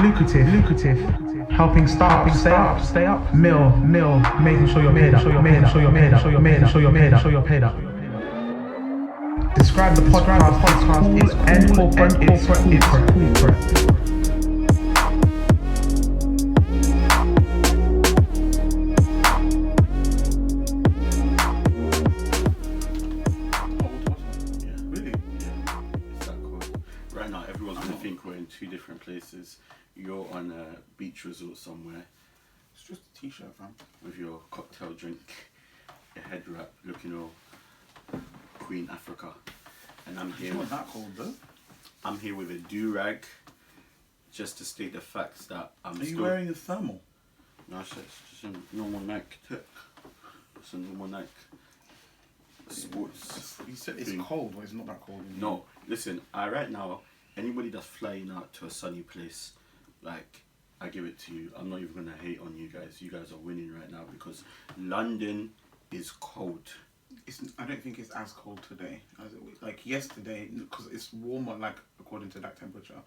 Lucratif, helping start, stay up, mill, making sure you're paid up, paid up. Describe the podcast, it's corporate. Two different places. You're on a beach resort somewhere. It's just a t-shirt, fam. With your cocktail drink, your head wrap, looking all Queen Africa. And I'm here. It's not that cold though. I'm here with a do-rag, just to state the facts that I'm. Are you wearing a thermal? No, it's just a normal Nike tech. It's a normal Nike sports. You said it's cold, but it's not that cold. No, listen. Right now. Anybody that's flying out to a sunny place, like, I give it to you. I'm not even gonna hate on you guys. You guys are winning right now because London is cold. I don't think it's as cold today as it was. Like yesterday, because it's warmer. Like according to that temperature,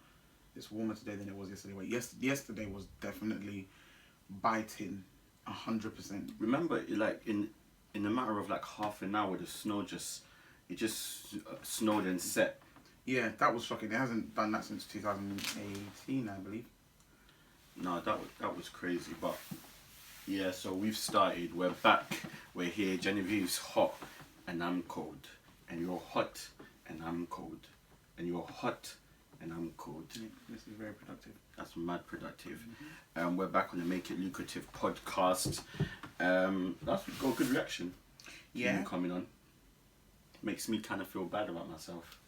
it's warmer today than it was yesterday. But yesterday was definitely biting, 100%. Remember, like in a matter of like half an hour, the snow just snowed and set. Yeah, that was shocking. It hasn't done that since 2018, I believe. No, that was crazy. But yeah, so we've started. We're back. We're here. Genevieve's hot, and I'm cold. And you're hot, and I'm cold. And you're hot, and I'm cold. Yeah, this is very productive. That's mad productive. We're back on the Make It Lucrative podcast. Last week got a good reaction. Yeah. You coming on. Makes me kind of feel bad about myself.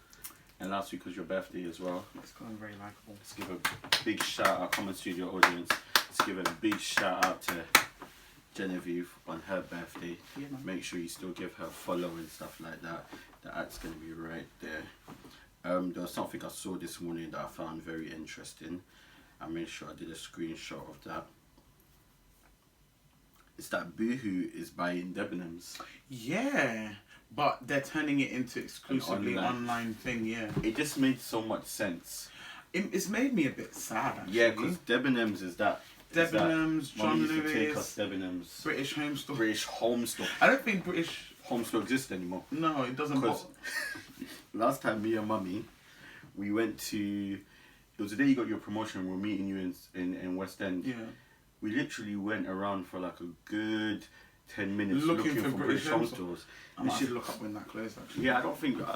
And last week was your birthday as well. It's going very likeable. Let's give a big shout out, common studio audience. Let's give a big shout out to Genevieve on her birthday. Yeah, man. Make sure you still give her a follow and stuff like that. The ad's going to be right there. There was something I saw this morning that I found very interesting. I made sure I did a screenshot of that. It's that Boohoo is buying Debenhams. Yeah. But they're turning it into exclusively online thing, yeah. It just made so much sense. It's made me a bit sad, actually. Yeah, because Debenhams is that. Debenhams, John Lewis. Take Lewis, us Debenhams. British Home Store. British Home Store. I don't think British Home Store exists anymore. No, it doesn't. Because last time me and Mummy, we went to. It was the day you got your promotion. We were meeting you in West End. Yeah. We literally went around for like a good 10 minutes looking for British Home Stores. I should look up when that closed. Actually. Yeah, I don't think it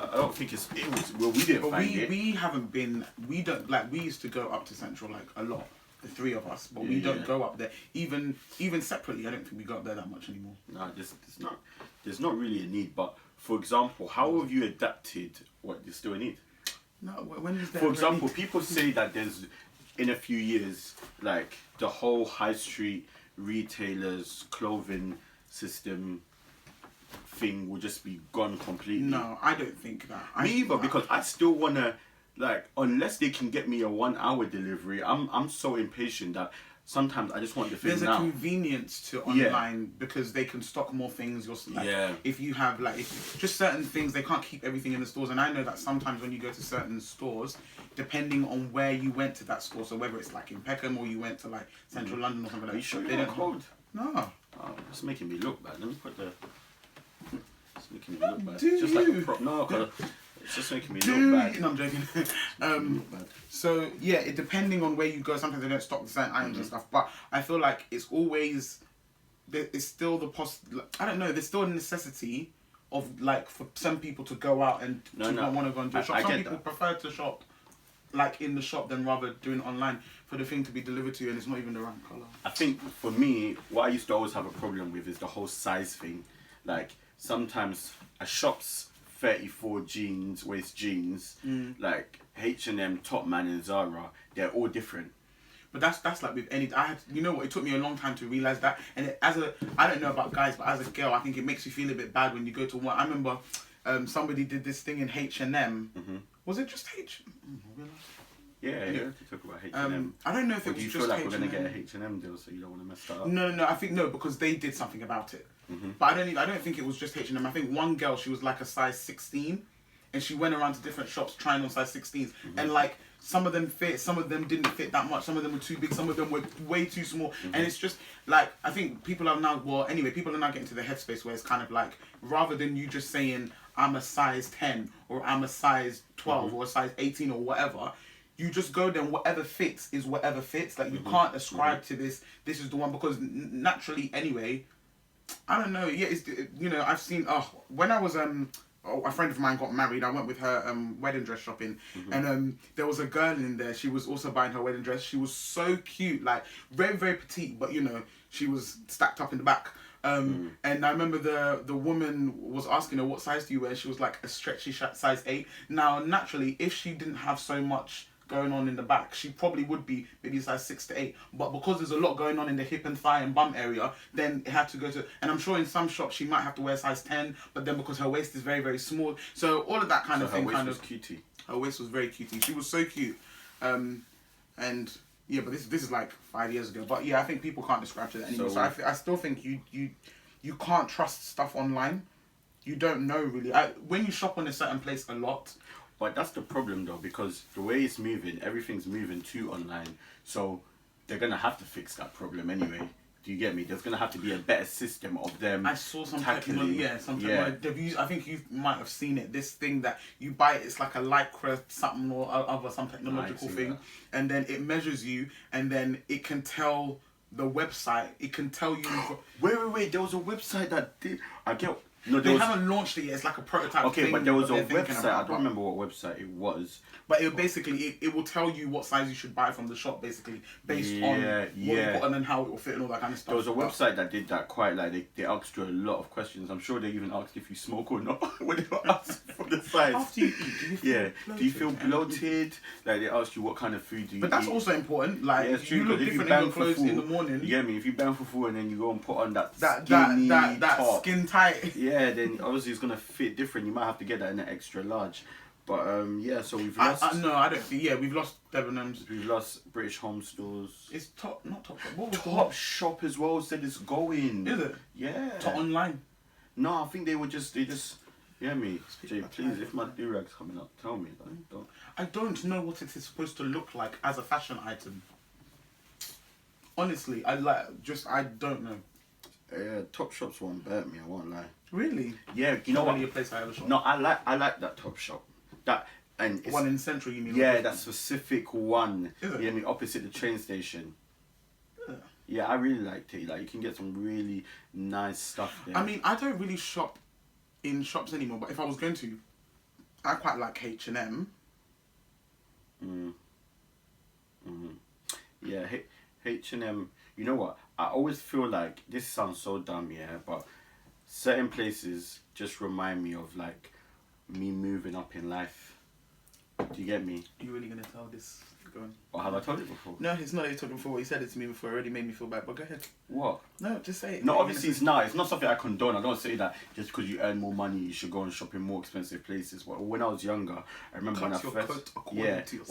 was. Well, we didn't find it. We haven't been. We don't like. We used to go up to Central like a lot. The three of us, but we don't go up there. Even separately, I don't think we go up there that much anymore. No, there's not really a need. But for example, how have you adapted? What there's still a need? No, when is there? For example, people say that there's in a few years, like the whole high street retailers clothing system thing will just be gone completely. No, I don't think that. Me either, because I still wanna, like, unless they can get me a 1 hour delivery, I'm so impatient that sometimes I just want the thing now. There's a convenience to online because they can stock more things. If you have just certain things, they can't keep everything in the stores. And I know that sometimes when you go to certain stores, depending on where you went to that store, so whether it's like in Peckham or you went to like Central London or something like that. Are you sure you're not cold? No. Oh, it's making me look bad. Let me put the. It's making me look bad. Do just you? like a prop. No, cause it's just making me look bad. No, I'm joking. So yeah, depending on where you go, sometimes they don't stock the certain items and stuff. But I feel like it's always it's still I don't know. There's still a necessity of like for some people to go out and not want to go and do a shop. Some people prefer to shop like in the shop than rather doing it online for the thing to be delivered to you and it's not even the right colour. I think for me, what I used to always have a problem with is the whole size thing. Like sometimes a shop's 34 waist jeans, like H&M, Topman and Zara, they're all different. But that's like with any. You know what? It took me a long time to realize that. And I don't know about guys, but as a girl, I think it makes you feel a bit bad when you go to one. I remember somebody did this thing in H&M. Was it just H&M? Yeah, to talk about H&M. I don't know if it was do you just feel like H&M. we're gonna get a H&M deal, so you don't want to mess that up? No. I think no, because they did something about it. But I don't think it was just H&M. I think one girl, she was like a size 16, and she went around to different shops trying on size 16s, and like some of them fit, some of them didn't fit that much, some of them were too big, some of them were way too small, and it's just like, I think people are now, well, anyway, people are now getting to the headspace where it's kind of like, rather than you just saying, I'm a size 10, or I'm a size 12, or a size 18, or whatever, you just go there and whatever fits is whatever fits. Like, you can't ascribe to this is the one, because naturally, anyway, I don't know, yeah, it's, you know, I've seen, when I was, a friend of mine got married. I went with her wedding dress shopping, and there was a girl in there. She was also buying her wedding dress. She was so cute, like very, very petite, but you know, she was stacked up in the back. And I remember the woman was asking her, what size do you wear? She was like a stretchy size 8. Now, naturally, if she didn't have so much going on in the back, she probably would be maybe size 6 to 8, but because there's a lot going on in the hip and thigh and bum area, then it had to go to, and I'm sure in some shops she might have to wear size 10, but then because her waist is very, very small, so all of that kind of thing. Her waist kind was of cutie. Her waist was very cutie. She was so cute. And yeah, but this is like 5 years ago, but yeah, I think people can't describe to that anymore. So I still think you can't trust stuff online. You don't know really. When you shop on a certain place a lot. But that's the problem though, because the way it's moving, everything's moving to online. So they're going to have to fix that problem anyway. Do you get me? There's going to have to be a better system of them. I saw some tackling. I think you might have seen it. This thing that you buy, it's like a Lycra something or other, some technological thing. That. And then it measures you, and then it can tell the website, it can tell you... Wait, there was a website that did... No, they haven't launched it yet. It's like a prototype thing. Okay, but there was a website. I don't remember what website it was. But it basically, it will tell you what size you should buy from the shop, basically, based on what you put on and how it will fit and all that kind of stuff. There was a website that did that quite, like, they asked you a lot of questions. I'm sure they even asked if you smoke or not when they were asking for the size. After you eat, do you feel bloated? Like, they asked you what kind of food do you eat. But that's also important. Like, yeah, you look different in your clothes in the morning. You get me? If you bang for food and then you go and put on that top, skin tight. Yeah, then obviously it's gonna fit different. You might have to get that in an extra large. But yeah, so we've lost. No, I don't think. Yeah, we've lost Debenhams. We've lost British Home Stores. It's not Top Shop. What was Top Shop as well said it's going. Is it? Yeah. Top Online. No, I think they just. Yeah, me. Jay, please, if my do-rag's coming up, tell me. Like, don't. I don't know what it is supposed to look like as a fashion item. Honestly, I don't know. Top Shop's one burnt me. I won't lie. Really? Yeah, you know what? Only a place I ever shop. No, I like that Top Shop. That and it's, one in Central, you mean? Yeah, that specific one. Is it? Yeah, I mean opposite the train station. Yeah. Yeah, I really liked it. Like you can get some really nice stuff there. I mean, I don't really shop in shops anymore, but if I was going to, I quite like H&M. Yeah, H&M. You know what? I always feel like this sounds so dumb, yeah, but certain places just remind me of like me moving up in life. Do you get me? Are you really gonna tell this? Go on. Or have I told it before? No, it's not that you told it before. He said it to me before. It already made me feel bad. But go ahead. What? No, just say it. No, obviously it's not. It's not something I condone. I don't say that just because you earn more money, you should go and shop in more expensive places. But when I was younger, I remember when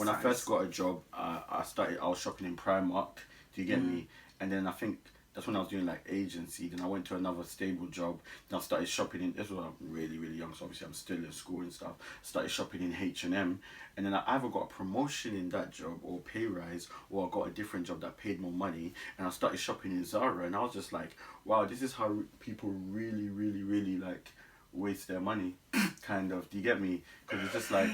I first got a job, I was shopping in Primark. Do you get me? And then I think that's when I was doing like agency. Then I went to another stable job. Then I started shopping in. This was when I'm really, really young. So obviously I'm still in school and stuff. Started shopping in H&M, and then I either got a promotion in that job or pay rise, or I got a different job that paid more money. And I started shopping in Zara, and I was just like, wow, this is how people really, really, really like waste their money, kind of. Do you get me? Because it's just like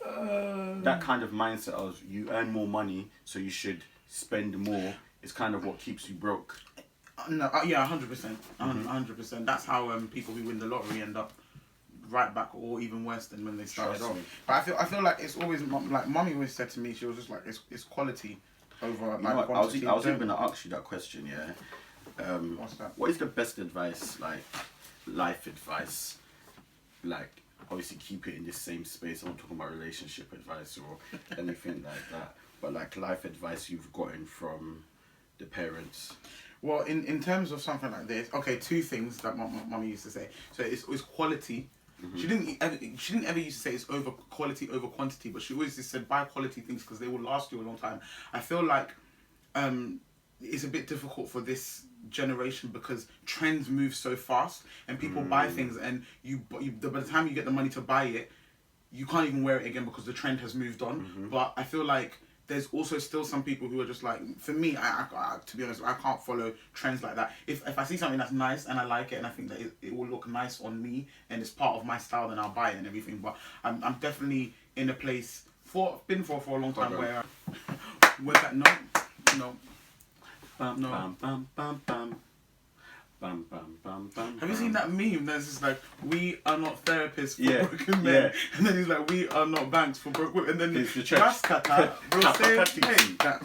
that kind of mindset of you earn more money, so you should spend more. Is kind of what keeps you broke. No, yeah, 100%, 100%. That's how people who win the lottery end up right back, or even worse than when they started off. But I feel like it's always like Mummy always said to me. She was just like, it's quality over like quantity. I was even gonna ask you that question. Yeah. What's that? What is the best advice, like life advice? Like obviously keep it in this same space. I'm not talking about relationship advice or anything like that. But like life advice you've gotten from the parents. Well, in terms of something like this, okay, two things that my mummy used to say. So it's quality. She didn't ever used to say it's over quality over quantity, but she always just said buy quality things because they will last you a long time. I feel like it's a bit difficult for this generation because trends move so fast and people buy things, and by the time you get the money to buy it, you can't even wear it again because the trend has moved on. But I feel like there's also still some people who are just like, for me, I to be honest, I can't follow trends like that. If I see something that's nice and I like it and I think that it will look nice on me and it's part of my style, then I'll buy it and everything. But I'm definitely in a place for a long time where that no. Bam, bam, bam, bam, bam. Bam, bam, bam, bam. Have you seen that meme that's just like, we are not therapists for Yeah, broken men, yeah. and then he's like, we are not banks for broke women, and then It's the church.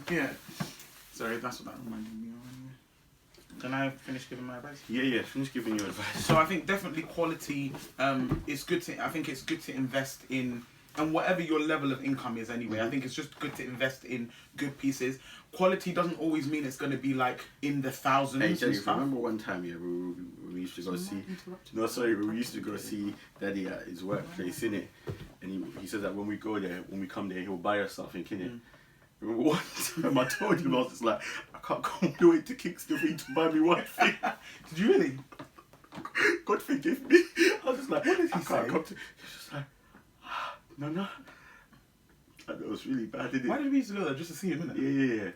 Yeah. Sorry, that's what that reminded me of anyway. Can I finish giving my advice? Yeah, finish giving your advice. So I think definitely quality is good to, I think it's good to invest in, and whatever your level of income is anyway, I think it's just good to invest in good pieces. Quality doesn't always mean it's going to be like in the thousands. Hey, Jenny, and stuff. remember one time, we used to go see. No, sorry, we used to go see Daddy at his workplace, innit? And he said that when we come there, he'll buy us something, innit? Remember one time I told him, I was just like, I can't come all the way to Kingston for you to buy me one thing. Did you really? God forgive me. I was just like, What did he I can't say? come to. He was just like, no. And it was really bad, didn't it? Why did we used to go there just to see him, innit? Yeah.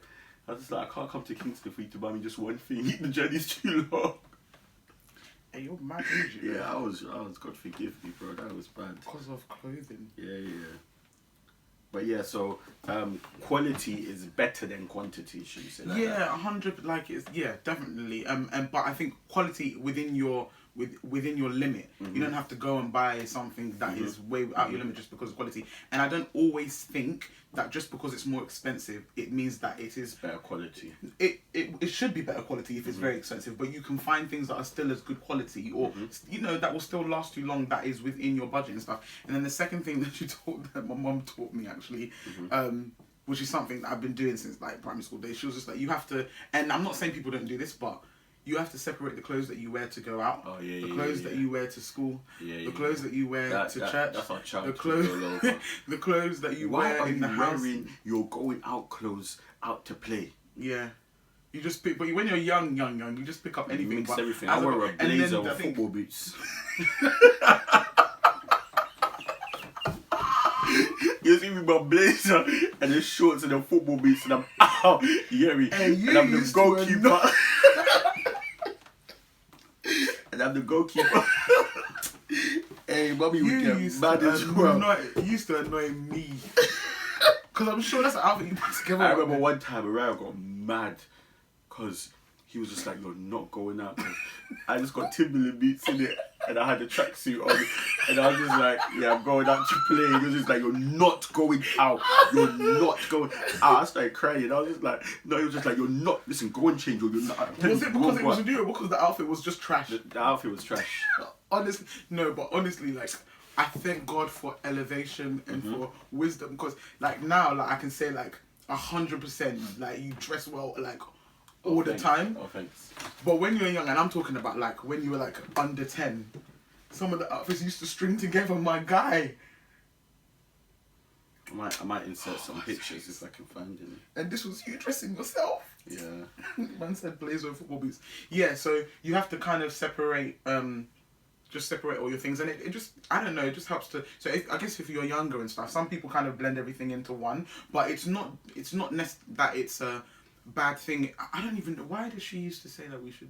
I was just like, I can't come to Kingston for you to buy me just one thing. The journey's too long. Hey, you're mad, aren't you? Yeah, I was. God forgive me, bro. That was bad. Because of clothing. Yeah. But yeah, so quality is better than quantity, should you say? Like Yeah, that? 100. Like it's definitely. But I think quality within your limit. You don't have to go and buy something that is way out your limit just because of quality. And I don't always think that just because it's more expensive, it means that it is Better quality. It should be better quality if it's very expensive, but you can find things that are still as good quality, or that will still last you long, that is within your budget and stuff. And then the second thing that my mum taught me actually, which is something that I've been doing since like primary school days. She was just like, you have to, and I'm not saying people don't do this, but you have to separate the clothes that you wear to go out, the clothes that you wear to school, the clothes that you wear to church, that's our child. the clothes that you wear in the house. Why are you wearing your going out clothes out to play? Yeah. You just pick, but when you're young, you just pick up anything. Mix but everything. I wear a blazer with football boots. You see me with my blazer and the shorts and the football boots and I'm out. You hear me? Hey, and I'm the goalkeeper. And I'm the goalkeeper. Hey, mommy would get mad as well. You used to annoy me. Because I'm sure that's the outfit you put together. I remember one time Mariah got mad because he was just like, you're not going out. I just got Timberland boots in it and I had the tracksuit on. And I was just like, yeah, I'm going out to play. He was just like, you're not going out. You're not going out. I started crying. I was just like, no, he was just like, you're not. Listen, go and change. You're not. Was it because it was new or because the outfit was just trash? The outfit was trash. Honestly, no, but honestly, like, I thank God for elevation and for wisdom, because like now, like I can say like 100%, like you dress well, like all the time. Oh, thanks. But when you're young, and I'm talking about like when you were like under 10, some of the outfits used to string together, my guy. I might insert some pictures if I can find any. And this was you dressing yourself. Yeah. Man said blazer and football boots. Yeah, so you have to kind of separate. Just separate all your things, and it just, I don't know, it just helps to, so I guess if you're younger and stuff, some people kind of blend everything into one, but it's not that it's a bad thing. I don't even know, why did she used to say that we should,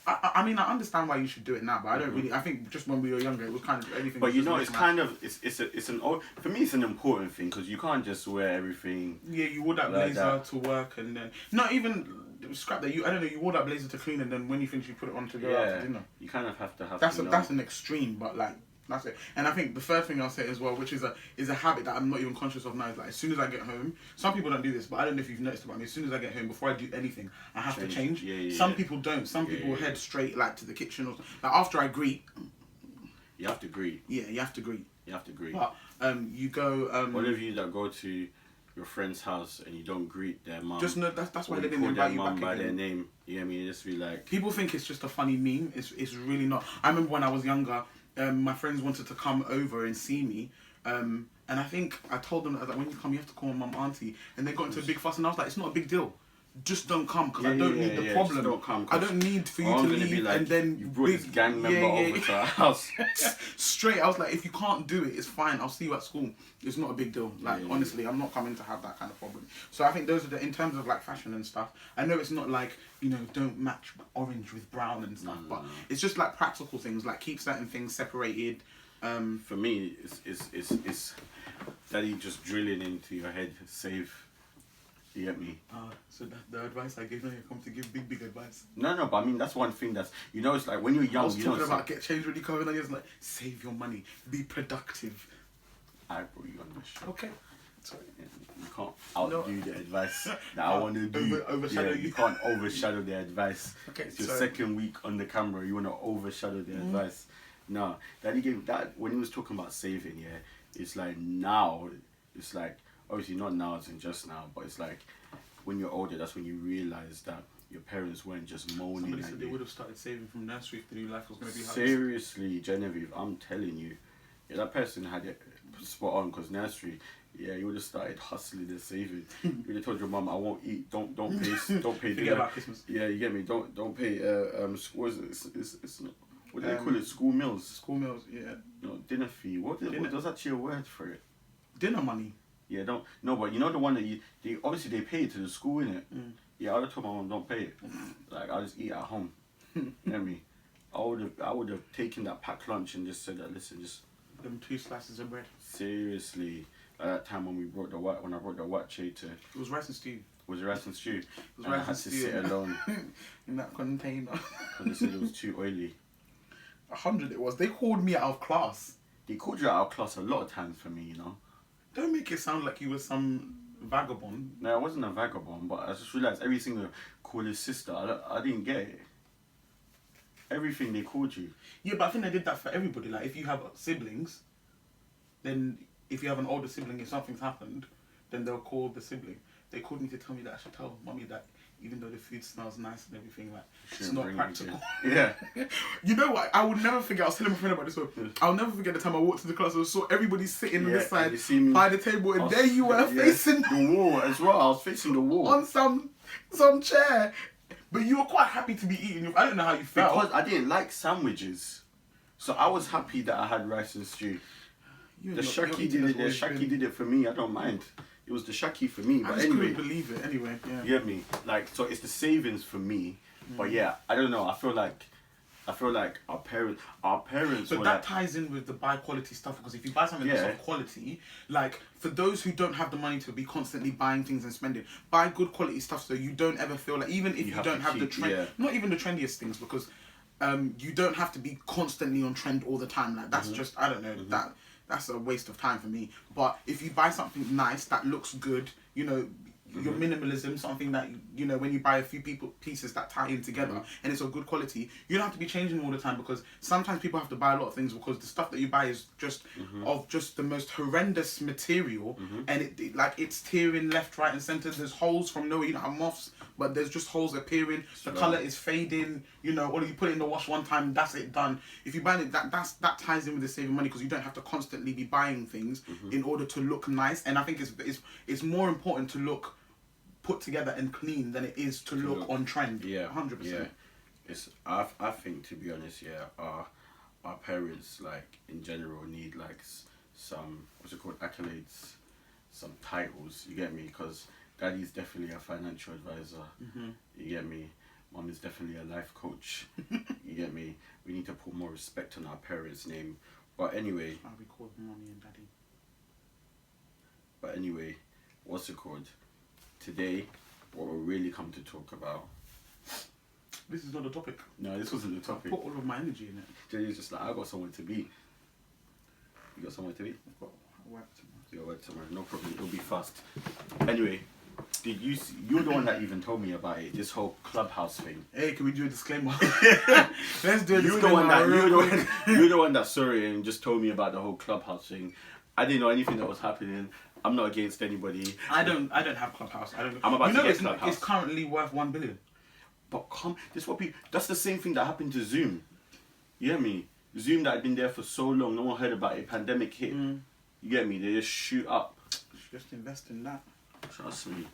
I mean, I understand why you should do it now, but I don't really, I think just when we were younger, it was kind of everything. But you know, it's kind of, for me it's an important thing, because you can't just wear everything. Yeah, you wore that like blazer to work, and then, not even, scrap that, I don't know, you wore that blazer to clean, and then when you finish you put it on to go out to dinner. You kind of have to have that's an extreme, but like, that's it. And I think the third thing I'll say as well, which is a habit that I'm not even conscious of now, is like as soon as I get home, some people don't do this, but I don't know if you've noticed about me, as soon as I get home, before I do anything, I have to change. Some people don't. Some people head straight like to the kitchen, or like after I greet. You have to greet. Yeah, you have to greet. You have to greet. But you go. What if you that go to your friend's house and you don't greet their mum? Just know that's why they didn't call invite their you mum back by again. their name. You know what I mean? Just be like. People think it's just a funny meme. It's really not. I remember when I was younger, my friends wanted to come over and see me. And I think I told them that when you come, you have to call my mum auntie. And they got into a big fuss, and I was like, it's not a big deal. just don't come because I don't need the problem. Just don't come, I don't need for you to leave and then you brought this gang member over to our house. Straight, I was like, if you can't do it, it's fine. I'll see you at school. It's not a big deal. Like honestly, I'm not coming to have that kind of problem. So I think those are in terms of like fashion and stuff. I know it's not like, you know, don't match orange with brown and stuff, but it's just like practical things, like keep certain things separated. For me, it's daddy just drilling into your head, save. You get me? So that the advice I gave, now you come to give big advice. No, but I mean that's one thing that's, you know, it's like when you're young, I was you talking know, about get change when you come in and it's like save your money, be productive. I brought you on the show. Okay. Sorry. You can't outdo the advice that I want to do. Overshadow you. You can't overshadow the advice. Okay. It's your second week on the camera. You want to overshadow the advice. No, daddy gave that when he was talking about saving. Yeah, it's like now. It's like obviously not now as in just now, but it's like when you're older, that's when you realize that your parents weren't just moaning. Somebody at said you. they would have started saving from nursery if the new life was going to be hard. Seriously, Genevieve, I'm telling you, yeah, that person had it spot on because nursery. Yeah, you would have started hustling and saving. You would have told your mum, "I won't eat. Don't pay Forget about Christmas. Yeah, you get me. Don't pay. What is it? It's not, what do they call it? School meals. School meals. Yeah. No, dinner fee. What there's actually a word for it? Dinner money. Yeah, don't. No, but you know the one that they obviously they pay it to the school, innit? Yeah, I would have told my mum, don't pay it. Like I'll just eat at home. You get me? I would have taken that packed lunch and just said that. Listen, just them 2 slices of bread. Seriously. At that time when I brought the white tray to, it was rice and stew. Was it rice and stew? It was rice I had to sit alone in that container. Because they said it was too oily. 100 it was. They called me out of class. They called you out of class a lot of times for me, you know. Don't make it sound like you were some vagabond. No, I wasn't a vagabond, but I just realised every single called his sister. I didn't get it. Everything they called you. Yeah, but I think they did that for everybody. Like if you have siblings, then if you have an older sibling, if something's happened, then they'll call the sibling. They called me to tell me that I should tell mummy that even though the food smells nice and everything, like it's not practical. Yeah. You know what? I will never forget. I was telling my friend about this one. I'll never forget the time I walked to the class and saw everybody sitting on this side by the table, and there you were facing the wall as well. I was facing the wall on some chair, but you were quite happy to be eating. I don't know how you felt because I didn't like sandwiches, so I was happy that I had rice and stew. The Shaki did it. The Shaki did it for me. I don't mind. It was the Shaki for me. But anyway, couldn't believe it. Anyway, yeah. You get me? Like, so it's the savings for me. But yeah, I don't know. I feel like our parents. But that ties in with the buy quality stuff, because if you buy something that's of quality, like for those who don't have the money to be constantly buying things and spending, buy good quality stuff so you don't ever feel like, even if you don't have the trend, not even the trendiest things, because you don't have to be constantly on trend all the time. Like that's just, I don't know, that's a waste of time for me. But if you buy something nice that looks good, you know, your minimalism, something that, you know, when you buy a few pieces that tie in together and it's of good quality, you don't have to be changing all the time, because sometimes people have to buy a lot of things because the stuff that you buy is just of just the most horrendous material, and it's tearing left, right and centre. There's holes from nowhere. You don't have moths, but there's just holes appearing. The colour is fading, you know, or you put it in the wash one time, that's it, done. If you buy it, that ties in with the saving money, because you don't have to constantly be buying things in order to look nice. And I think it's more important to look put together and clean than it is to look on trend. Yeah, 100%. Yeah, it's I think, to be honest, our parents, like in general, need like some, what's it called, accolades, some titles. You get me? Because daddy's definitely a financial advisor. You get me? Mom is definitely a life coach. You get me? We need to put more respect on our parents' name. But anyway, how we call mommy and daddy. But anyway, what's it called? Today, what we're really come to talk about. This is not the topic. No, this wasn't the topic. I put all of my energy in it. Jenny's just like, I got somewhere to be. You got somewhere to be? I've got work tomorrow. You got work tomorrow, no problem. It'll be fast. Anyway, did you see, you're the one that even told me about it, this whole Clubhouse thing. Hey, can we do a disclaimer? Let's do a disclaimer. You're the one that saw it and just told me about the whole Clubhouse thing. I didn't know anything that was happening. I'm not against anybody. I don't have Clubhouse. I'm about to get Clubhouse. It's currently worth 1 billion. But that's the same thing that happened to Zoom. You get me? Zoom that had been there for so long, no one heard about it. Pandemic hit. You get me? They just shoot up. Just invest in that. Trust me.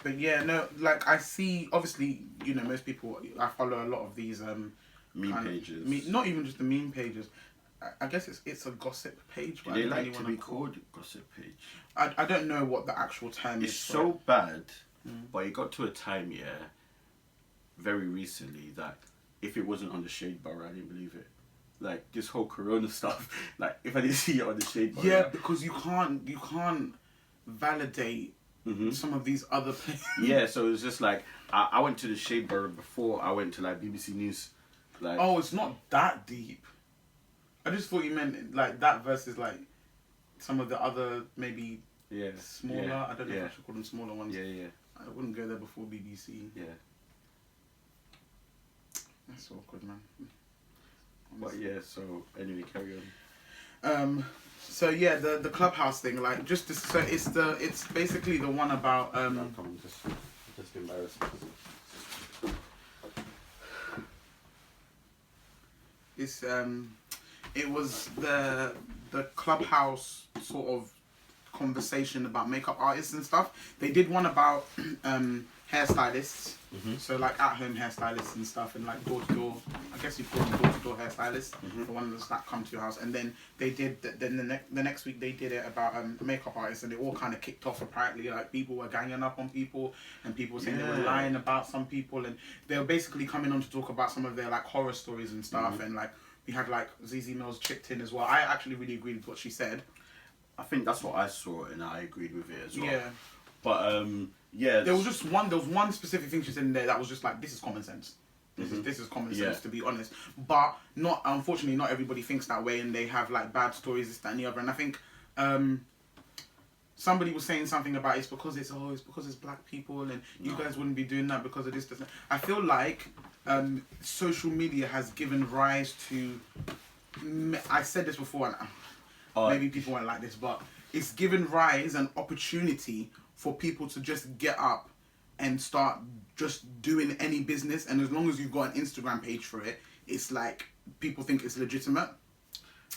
But yeah, no, like I see, obviously, you know, most people, I follow a lot of these meme pages. Not even just the meme pages. I guess it's a gossip page. Do they like to be called gossip page? I don't know what the actual term is. It's so bad, but it got to a time, very recently, that if it wasn't on the shade bar, I didn't believe it. Like this whole Corona stuff, like if I didn't see it on the shade bar. Yeah, because you can't validate some of these other places. Yeah, so it was just like I went to the shade bar before I went to like BBC News. Like, oh, it's not that deep. I just thought you meant like that versus like some of the other maybe smaller. Yeah, I don't know if I should call them smaller ones. Yeah. I wouldn't go there before BBC. Yeah. That's awkward, man. But yeah, so anyway, carry on. So yeah, the Clubhouse thing, like just to, so it's basically the one about No, come on, just embarrassed. It's it was the Clubhouse sort of conversation about makeup artists and stuff. They did one about hairstylists, so like at home hairstylists and stuff, and like door to door. I guess you call them door to door hairstylists, the ones that come to your house. And then they did then the next week they did it about makeup artists, and it all kind of kicked off. Apparently, like people were ganging up on people, and people saying they were lying about some people, and they were basically coming on to talk about some of their like horror stories and stuff, and like. We had like ZZ Mills chipped in as well. I actually really agreed with what she said. I think that's what I saw, and I agreed with it as well. Yeah. But yeah. There was one specific thing she said in there that was just like, this is common sense. This is common sense, to be honest. But unfortunately not everybody thinks that way, and they have like bad stories, this, that, and the other. And I think somebody was saying something about it's because it's black people, and you guys wouldn't be doing that because of this. I feel like social media has given rise to. I said this before, and maybe people won't like this, but it's given rise an opportunity for people to just get up and start just doing any business, and as long as you've got an Instagram page for it, it's like people think it's legitimate.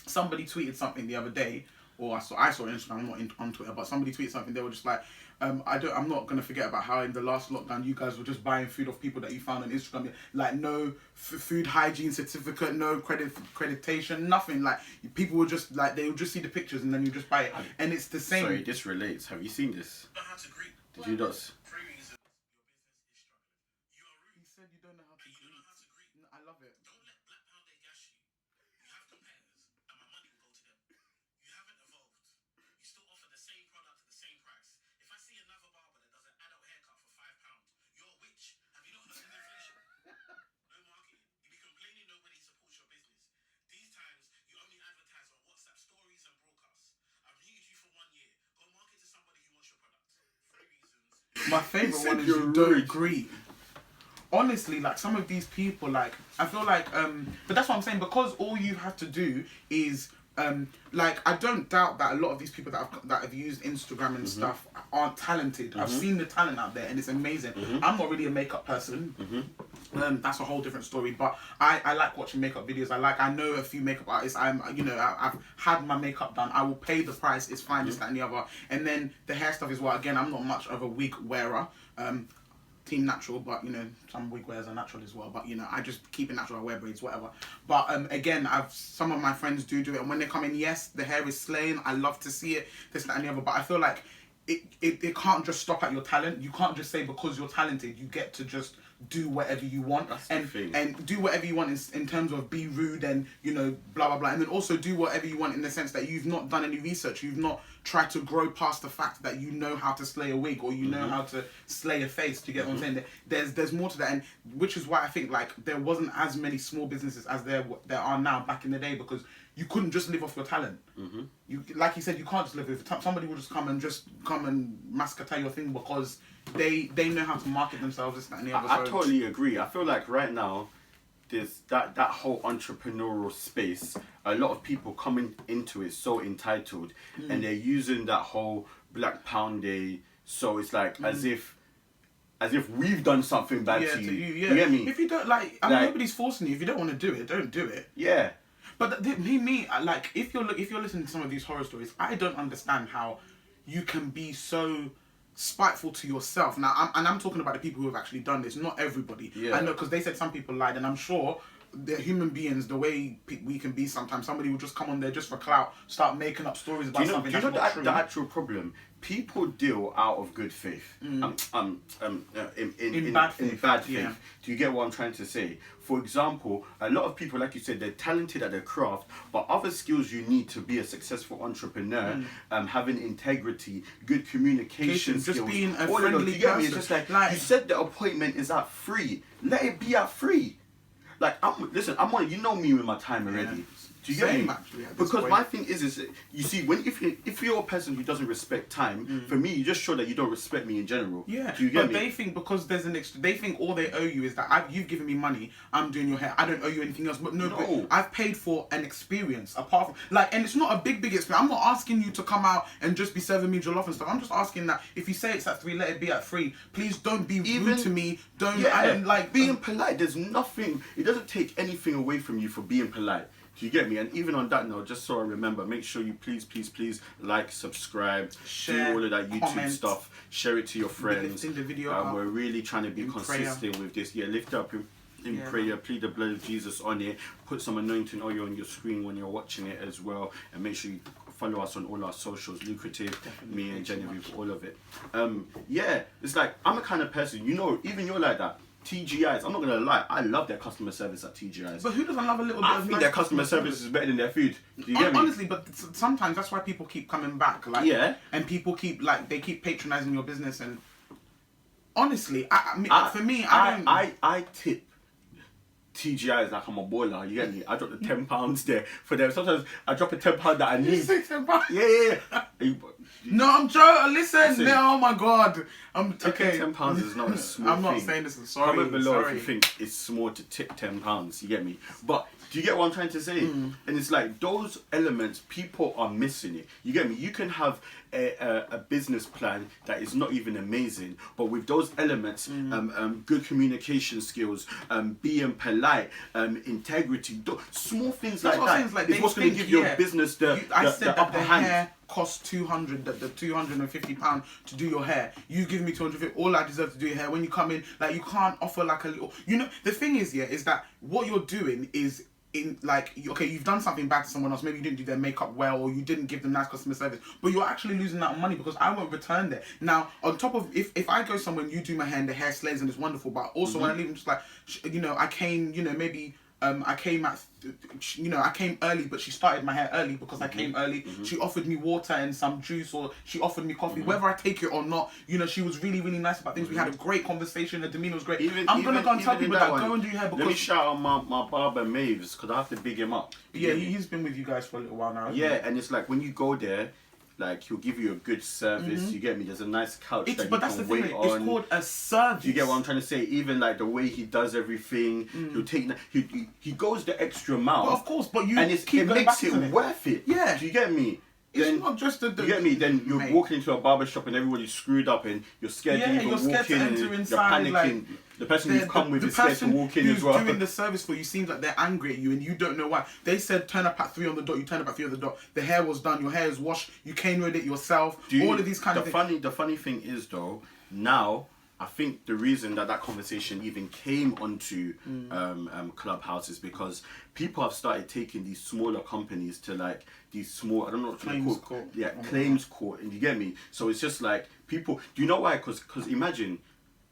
Somebody tweeted something the other day. Or I saw on Instagram, I'm not on Twitter, but somebody tweeted something. They were just like, I'm not gonna forget about how in the last lockdown you guys were just buying food off people that you found on Instagram, like no food hygiene certificate, no accreditation, nothing. Like people would just like they would just see the pictures and then you just buy it, and it's the same. Sorry, this relates. Have you seen this? Did you not? He said you don't know how to greet. I love it. My favourite one is you don't greet. Honestly, like some of these people, like I feel like, but that's what I'm saying, because all you have to do is, like I don't doubt that a lot of these people that have used Instagram and stuff aren't talented. I've seen the talent out there and it's amazing. I'm not really a makeup person. That's a whole different story. But I like watching makeup videos. I know a few makeup artists. I've had my makeup done. I will pay the price. It's fine. This, that, and the other. And then the hair stuff as well. Again, I'm not much of a wig wearer. Team natural, but you know some wig wearers are natural as well. But you know I just keep it natural. I wear braids, whatever. But again, some of my friends do it, and when they come in, yes, the hair is slaying. I love to see it. This, that, and the other. But I feel like it can't just stop at your talent. You can't just say because you're talented, you get to just do whatever you want. That's the thing. And do whatever you want in terms of be rude and you know blah blah blah, and then also do whatever you want in the sense that you've not done any research. You've not tried to grow past the fact that you know how to slay a wig or you know how to slay a face. To get what I'm saying, there's more to that, and which is why I think like there wasn't as many small businesses as there are now back in the day, because you couldn't just live off your talent. You, like you said, you can't just live with it. Somebody will just come and mascata your thing because they know how to market themselves. This, that, and the other. I totally agree. I feel like right now there's that whole entrepreneurial space. A lot of people coming into it so entitled, and they're using that whole Black Pound Day. So it's like as if we've done something bad to you. You get me? If you don't like, nobody's forcing you. If you don't want to do it, don't do it. Yeah. But like if you're listening to some of these horror stories, I don't understand how you can be so spiteful to yourself. Now, I'm talking about the people who have actually done this, not everybody. Yeah. I know, because they said some people lied, and I'm sure they're human beings. The way we can be sometimes, somebody will just come on there just for clout, start making up stories about something that's not true. The actual problem? People deal out of good faith. In bad faith. Yeah. Do you get what I'm trying to say? For example, a lot of people, like you said, they're talented at their craft, but other skills you need to be a successful entrepreneur, having integrity, good communication skills, just being a all of those, friendly you get me? person. It's just like, you said the appointment is at 3. Let it be at 3. Like, you know me with my time already. Yeah. Do you get Same, me? actually, at this Because point. my thing is you see, if you're a person who doesn't respect time, for me, you just show that you don't respect me in general. Yeah, Do you get but me? they think because there's they think all they owe you is that you've given me money, I'm doing your hair, I don't owe you anything else. But no. But I've paid for an experience apart from and it's not a big experience. I'm not asking you to come out and just be serving me jollof and stuff. I'm just asking that if you say it's at 3, let it be at 3. Please don't be rude to me. I don't like being polite. There's nothing. It doesn't take anything away from you for being polite. Do you get me? And even on that note, just so I remember, make sure you please like, subscribe, share, do all of that YouTube comment, stuff, share it to your friends. Lifting the video we're really trying to be consistent with this. Yeah, lift up in prayer, plead the blood of Jesus on it, put some anointing oil on your screen when you're watching it as well, and make sure you follow us on all our socials, Lucrative, me and Genevieve, all of it. It's like, I'm a kind of person, even you're like that. TGI's, I'm not gonna lie, I love their customer service at TGI's. But who doesn't love a little bit I of think nice their customer service is better than their food. Do you get me? Honestly, but sometimes that's why people keep coming back. And people keep they keep patronizing your business. And honestly, I tip TGI's like I'm a baller. You get me? I drop the £10 there for them. Sometimes I drop a £10 that I need. £10? Yeah. No, I'm joking. Listen. No, oh my God. Okay. £10 is not a small I'm not thing. saying this. Sorry. Comment below if you think it's small to tip £10. You get me? But do you get what I'm trying to say? And it's like those elements, people are missing it. You get me? You can have a business plan that is not even amazing, but with those elements, good communication skills, being polite, integrity, small things like that is what's going to give your business the upper hand. Hair costs £200, the £250 to do your hair. You give me £250, all I deserve to do your hair. When you come in, you can't offer a little. The thing is, is that what you're doing is you've done something bad to someone else. Maybe you didn't do their makeup well, or you didn't give them nice customer service, but you're actually losing out on money because I won't return there. Now, on top of if I go somewhere and you do my hair and the hair slays and it's wonderful, but also when I leave, I'm just I came, maybe. I came I came early, but she started my hair early because I came early. She offered me water and some juice, or she offered me coffee. Whether I take it or not, she was really, really nice about things. We had a great conversation. Her demeanor was great. I'm gonna go and tell people that go and do your hair because. Let me shout out my barber Maves because I have to big him up. Yeah, he's been with you guys for a little while now. And it's like when you go there. He'll give you a good service. You get me? There's a nice couch that you can wait on. It's called a service. You get what I'm trying to say? Even the way he does everything, he'll take. He goes the extra mile. Well, of course, but it makes it worth it. Yeah. Do you get me? It's not just you get me? Then you're walking into a barber shop and everybody's screwed up and you're scared to even walk in and you're panicking. The person you've come with is scared to walk in as well. The person who's doing the service for you seems like they're angry at you and you don't know why. They said turn up at 3 on the dot, you turn up at 3 on the dot. The hair was done, your hair is washed, you came with it yourself. All of these kind of things. The funny thing is though, now I think the reason that conversation even came onto Clubhouse is because people have started taking these smaller companies to these small, I don't know what claims court. Yeah, claims court, and you get me? So it's just people, do you know why? Because imagine,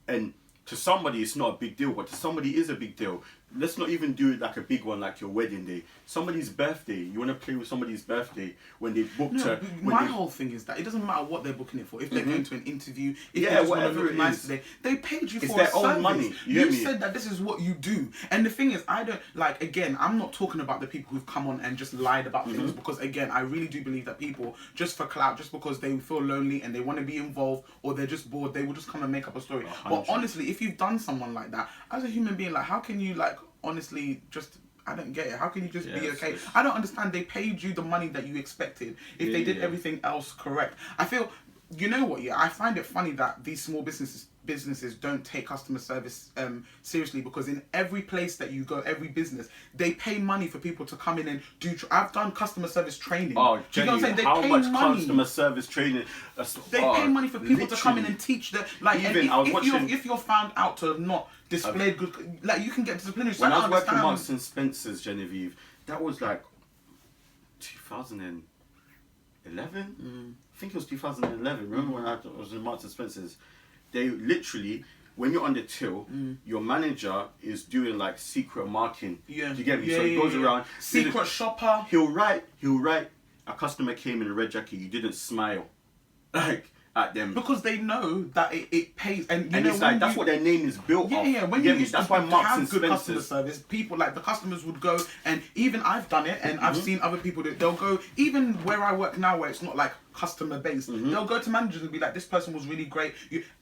and to somebody it's not a big deal, but to somebody it is a big deal. Let's not even do it like a big one like your wedding day. Somebody's birthday, you want to play with somebody's birthday when they booked her. My whole thing is that it doesn't matter what they're booking it for. If they're going to an interview, if they just want to look nice today, they paid you for their a own service. money. You said that this is what you do. And the thing is, I don't, again, I'm not talking about the people who've come on and just lied about things because, again, I really do believe that people, just for clout, just because they feel lonely and they want to be involved or they're just bored, they will just come and make up a story. 100%. But honestly, if you've done someone like that, as a human being, how can you, honestly, just... I don't get it. How can you just be okay? I don't understand. They paid you the money that you expected if they did everything else correct. I feel, you know what, I find it funny that these small businesses businesses don't take customer service seriously, because in every place that you go, every business, they pay money for people to come in and do. I've done customer service training. Oh, do you know what I'm saying? They how pay much money. customer service training? They pay money for people to come in and teach them. Like, Even, if you're found out to have not displayed good, like, you can get disciplinary. So when I I was working understand. Marks and Spencer's, Genevieve, that was like 2011. I think it was 2011. Remember when I was in Marks and Spencer's? They literally, when you're on the till, your manager is doing like secret marking. Yeah. Do you get me? Yeah, So he goes around. Secret shopper. He'll write. A customer came in a red jacket. You didn't smile, like at them. Because they know that it pays, and you know, it's like that's what their name is built off. Yeah. When you you get me? used That's to why Marks have and good customer Spencer's. service, people, like, the customers would go, and even I've done it, and I've seen other people that they'll go, even where I work now, where it's not like customer based, they'll go to managers and be like, this person was really great.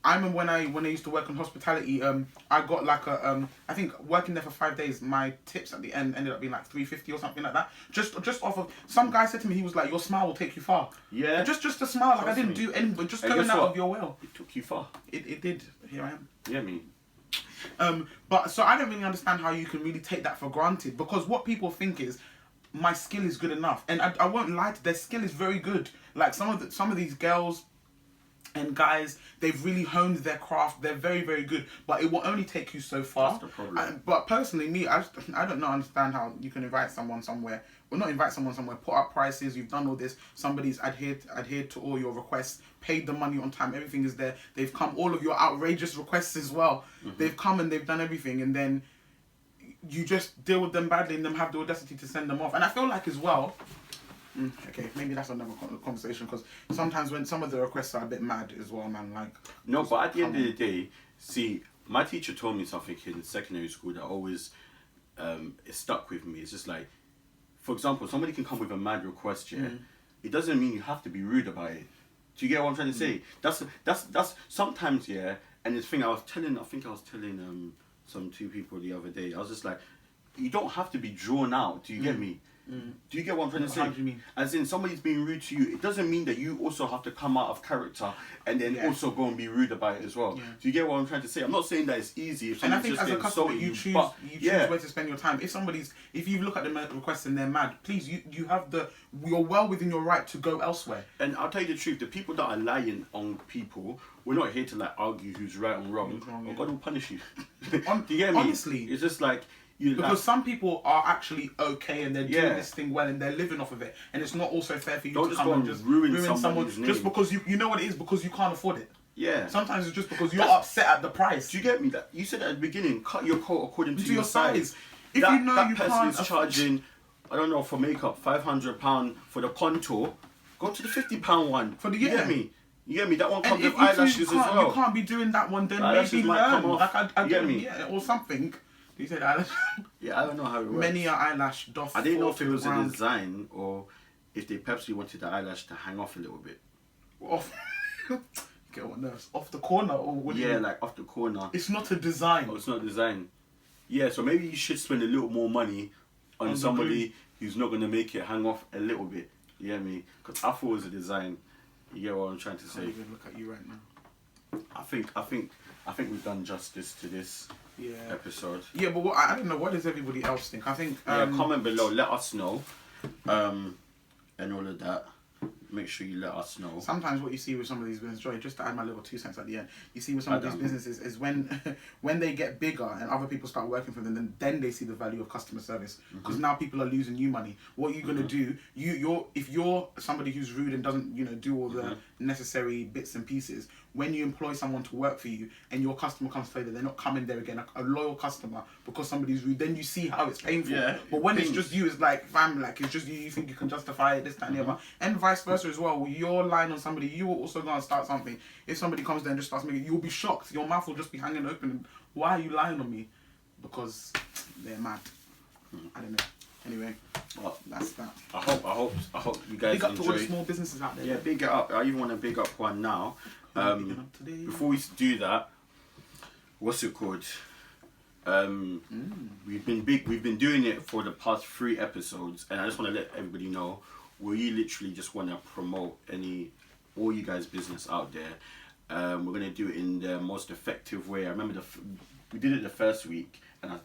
I remember when I used to work in hospitality, I got like a I think working there for 5 days, my tips at the end ended up being like $3.50 or something like that. Just off of, some guy said to me, he was like, your smile will take you far. Yeah. Just a smile, like, Trust I didn't me. do anything, but just And going guess out what? of your will. It took you far. It did. Here I am. You get me? But so I don't really understand how you can really take that for granted, because what people think is my skill is good enough, and I won't lie to, their skill is very good. Like, some of these girls and guys, they've really honed their craft. They're very, very good, but it will only take you so far. That's the problem. But personally, me, I don't understand how you can invite someone somewhere. Well, not invite someone somewhere, put up prices, you've done all this, somebody's adhered to all your requests, paid the money on time, everything is there. They've come, all of your outrageous requests as well. They've come and they've done everything, and then you just deal with them badly and then have the audacity to send them off. And I feel like as well, okay, maybe that's another conversation, because sometimes when some of the requests are a bit mad as well, man, like... No, but at the end of the day, see, my teacher told me something in secondary school that always it stuck with me. It's just like, for example, somebody can come with a mad request, yeah? It doesn't mean you have to be rude about it. Do you get what I'm trying to say? That's sometimes, yeah, and the thing I think I was telling some two people the other day, I was just like, you don't have to be drawn out. Do you get me? Do you get what I'm trying to say? How do you mean? As in, somebody's being rude to you, it doesn't mean that you also have to come out of character and then also go and be rude about it as well. Yeah. Do you get what I'm trying to say? I'm not saying that it's easy. If And I someone's think just as a customer, insulting you choose but where to spend your time. If you look at the request and they're mad, please, you're well within your right to go elsewhere. And I'll tell you the truth, the people that are lying on people, we're not here to like argue who's right and wrong. Yeah. God will punish you. Do you get me? Honestly. It's just like, Because some people are actually okay and they're doing this thing well and they're living off of it, and it's not also fair for you to come and just ruin someone just because you know what it is, because you can't afford it. Yeah. Sometimes it's just because you're upset at the price. Do you get me? That you said at the beginning, cut your coat according to your size. If that, you know that you person can't is charging, I don't know, for makeup £500 for the contour. Go to the £50 one. For the You get me? You get me? That one comes And with eyelashes as well. You can't be doing that one. Then Eyelashes maybe might come learn. off. Like I You get don't, me? yeah, or something. You said eyelash. Yeah, I don't know how it works. Many an eyelash doth. I didn't know fall if to it the was a ground. design or if they purposely wanted the eyelash to hang off a little bit. Off. Get on nerves. Off the corner, or what do you Yeah, mean? like off the corner. It's not a design. Oh, it's not design. Yeah, so maybe you should spend a little more money on the somebody who's not going to make it hang off a little bit. You get me? Because I thought it was a design. You get what I'm trying to I say? can't even look at you right now. I think we've done justice to this episode. Yeah, but what, I don't know. What does everybody else think? I think. Comment below. Let us know. And all of that. Make sure you let us know. Sometimes what you see with some of these businesses, sorry, just to add my little 2 cents at the end, you see with some of these businesses is when they get bigger and other people start working for them, then they see the value of customer service, because now people are losing you money. What are you gonna do? If you're somebody who's rude and doesn't do all the necessary bits and pieces, when you employ someone to work for you and your customer comes later, they're not coming there again, a loyal customer, because somebody's rude, then you see how it's painful. Yeah, but when it's just you, it's like fam, like it's just you think you can justify it, this, that, and the other, and vice versa as well. You're lying on somebody, you will also go and start something. If somebody comes there and just starts making, you'll be shocked. Your mouth will just be hanging open. Why are you lying on me? Because they're mad. I don't know. Anyway, well, that's that. I hope you guys big up to all the enjoyed. small businesses out there. Yeah, big it up. I even want to big up one now. Before we do that, what's it called? We've been doing it for the past 3 episodes, and I just want to let everybody know, we literally just want to promote all you guys' business out there. We're gonna do it in the most effective way. I remember we did it the first week, and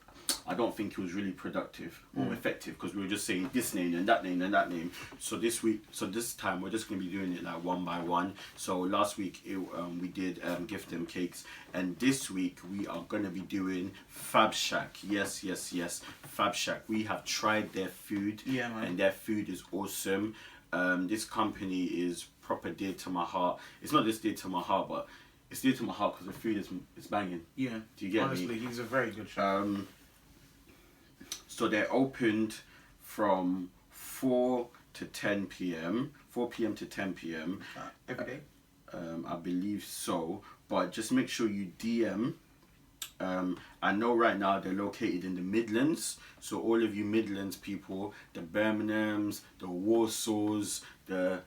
I don't think it was really productive or effective because we were just saying this name and that name and that name. So this time we're just gonna be doing it like one by one. So last week we did gift them cakes, and this week we are gonna be doing FabZ Shack. Yes, FabZ Shack. We have tried their food, and their food is awesome. This company is proper dear to my heart. It's not just dear to my heart, but it's dear to my heart because the food is banging. Yeah. Do you get me? Honestly, he's a very good chef. So they're opened from 4 to 10 p.m. 4 p.m. to 10 p.m. Every day? I believe so. But just make sure you DM. I know right now they're located in the Midlands. So all of you Midlands people, the Birminghams, the Warsaws, the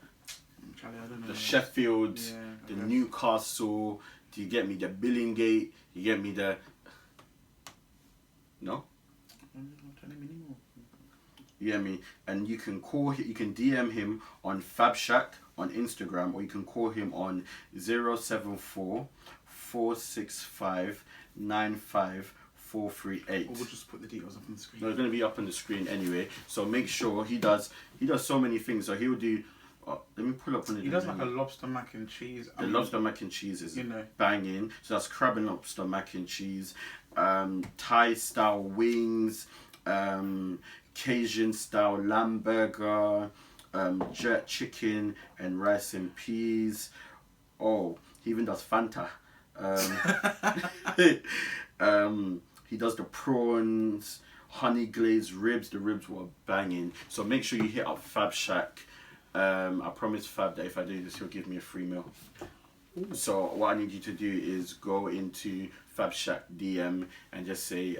Sheffields, the Newcastle, do you get me? The Billingate, you get me? The... No? You get me? And you can DM him on FabZ Shack on Instagram, or you can call him on 074 465 95438. Or we'll just put the details up on the screen. No, it's going to be up on the screen anyway. So make sure he does so many things. So he'll do. Let me pull up on the. He does like a lobster mac and cheese. The lobster mac and cheese is banging. So that's crab and lobster mac and cheese, Thai style wings, Cajun style lamb burger, jerk chicken and rice and peas. Oh, he even does Fanta. He does the prawns, honey glazed ribs. The ribs were banging. So make sure you hit up FabZ Shack. I promised Fab that if I do this, he'll give me a free meal. So what I need you to do is go into FabZ Shack DM and just say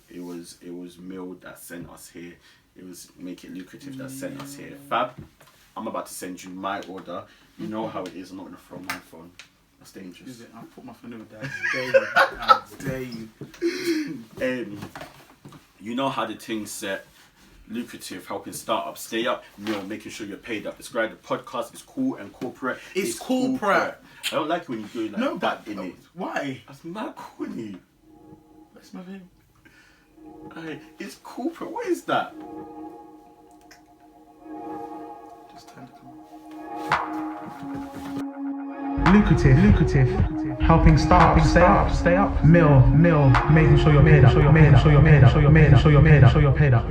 it was Mill that sent us here. It was Make It Lucrative that sent us here. Fab, I'm about to send you my order. You know how it is. I'm not gonna throw my phone. That's dangerous. Is it? I'll put my phone over there. I dare you. You know how the thing's set. Lucrative, helping startups stay up, making sure you're paid up. Describe the podcast. It's cool and corporate. It's corporate. I don't like it when you do it like that in it. Why? That's mad corny. That's my name. It's corporate. What is that? Just turn the camera. Lucrative, helping startups stay up. Mill, making sure you're paid up. Making sure you're paid up.